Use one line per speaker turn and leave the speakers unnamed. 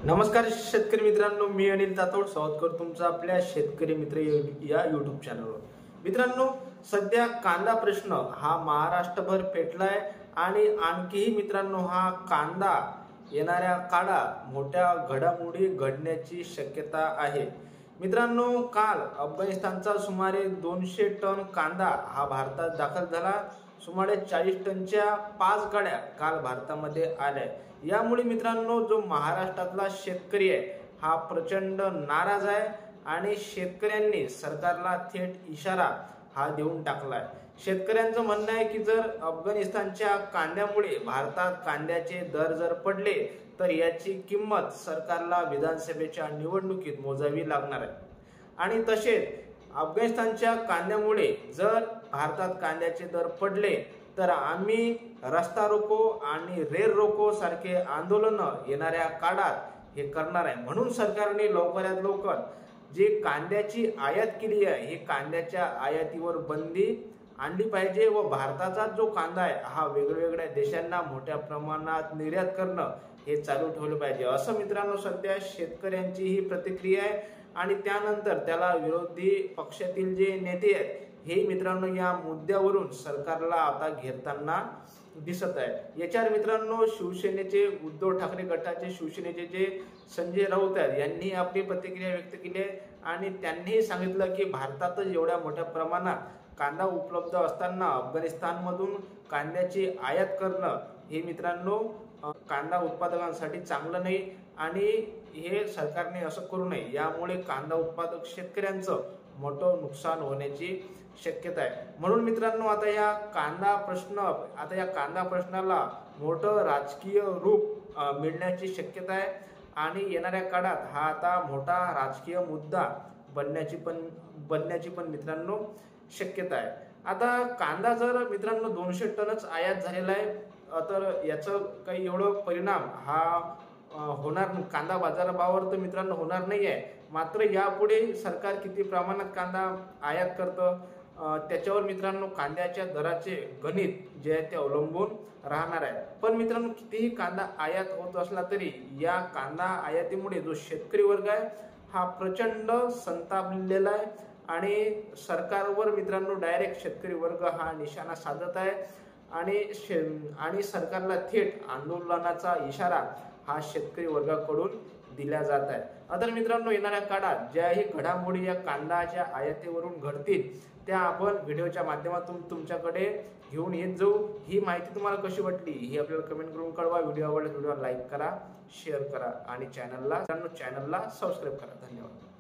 नमस्कार शेतकरी मित्रांनो, मी अनिल तातोड स्वागत करतो तुमचं आपल्या शेतकरी मित्र या यूट्यूब चॅनलवर। मित्रांनो, सध्या कांदा प्रश्न हा महाराष्ट्रभर पेटलाय आणि आणखीही मित्रांनो हा कांदा येणाऱ्या काळात मोठ्या घडामोडी घडण्याची शक्यता आहे। मित्रांनो, काल अफगाणिस्तानचा सुमारे 200 टन कांदा हा भारतात दाखल झाला। सुमारे 40 टनच्या 5 गाड्या काल भारतामध्ये आल्या। यामुळे मित्रांनो, जो महाराष्ट्रातला शेतकरी आहे हा प्रचंड नाराज आहे आणि शेतकऱ्यांनी सरकारला थेट इशारा हा देऊन टाकलाय। शेतकऱ्यांचं म्हणणं आहे की जर अफगाणिस्तानच्या कांद्यामुळे भारतात कांद्याचे दर जर पडले तर याची किंमत सरकारला विधानसभेच्या निवडणुकीत मोजावी लागणार आहे। आणि तसेच अफगाणिस्तानच्या कांद्यामुळे जर भारतात कांद्याचे दर पडले तर आम्ही रस्ता रोको आणि रेल रोको सारखे आंदोलन येणाऱ्या काळात हे करणार आहे। म्हणून सरकारने लवकरात लवकर जे कांद्याची आयात केली आहे हे कांद्याच्या आयातीवर बंदी आणली पाहिजे व भारताचा जो कांदा आहे हा वेगवेगळ्या देशांना मोठ्या प्रमाणात निर्यात करणं हे चालू ठेवलं पाहिजे, असं मित्रांनो सध्या शेतकऱ्यांची ही प्रतिक्रिया आहे। आणि त्यानंतर त्याला विरोधी पक्षातील जे नेते आहेत हे मित्रांनो या मुद्द्यावरून सरकारला आता घेरताना दिसत आहे। याच्यावर मित्रांनो शिवसेनेचे उद्धव ठाकरे गटाचे शिवसेनेचे जे संजय राऊत आहेत यांनी आपली प्रतिक्रिया व्यक्त केली आहे आणि त्यांनी सांगितलं की भारतातच एवढ्या मोठ्या प्रमाणात कांदा उपलब्ध असताना अफगाणिस्तानमधून कांद्याची आयात करणं हे मित्रांनो कांदा उत्पादकांसाठी चांगलं नाही आणि हे सरकारने असं करू नये। यामुळे कांदा उत्पादक शेतकऱ्यांचं मोठं नुकसान होण्याची शक्यता आहे। म्हणून मित्रांनो आता या कांदा प्रश्नाला मोठं राजकीय रूप मिळण्याची शक्यता आहे आणि येणाऱ्या काळात हा आता मोठा राजकीय मुद्दा बनण्याची पण मित्रांनो शक्यता आहे। आता कांदा जर मित्रांनो 200 टनच आयात झालेला आहे तर याचं काही एवढं परिणाम हा होणार कांदा बाजारभावावर तर मित्रांनो होणार नाही आहे। मात्र यापुढे सरकार किती प्रमाणात कांदा आयात करतं त्याच्यावर मित्रांनो कांद्याच्या दराचे गणित जे आहे ते अवलंबून राहणार आहे। पण मित्रांनो कितीही कांदा आयात होत असला तरी या कांदा आयातीमुळे जो शेतकरी वर्ग आहे हा प्रचंड संतापलेला आहे आणि सरकारवर मित्रांनो डायरेक्ट शेतकरी वर्ग हा निशाणा साधत आहे आणि सरकारला थेट आंदोलनाचा इशारा हा शेतकरी वर्गाकडून दिला जात आहे। तर मित्रांनो येणाऱ्या काळात ज्याही घडामोडी या कांद्याच्या आयातीवरून घडतील त्या आपण व्हिडिओच्या माध्यमातून तुमच्याकडे घेऊन येत जाऊ। ही माहिती तुम्हाला कशी वाटली ही आपल्याला कमेंट करून कळवा। व्हिडिओ आवडल्यास व्हिडिओला लाईक करा, शेअर करा आणि चॅनलला सबस्क्राईब करा। धन्यवाद।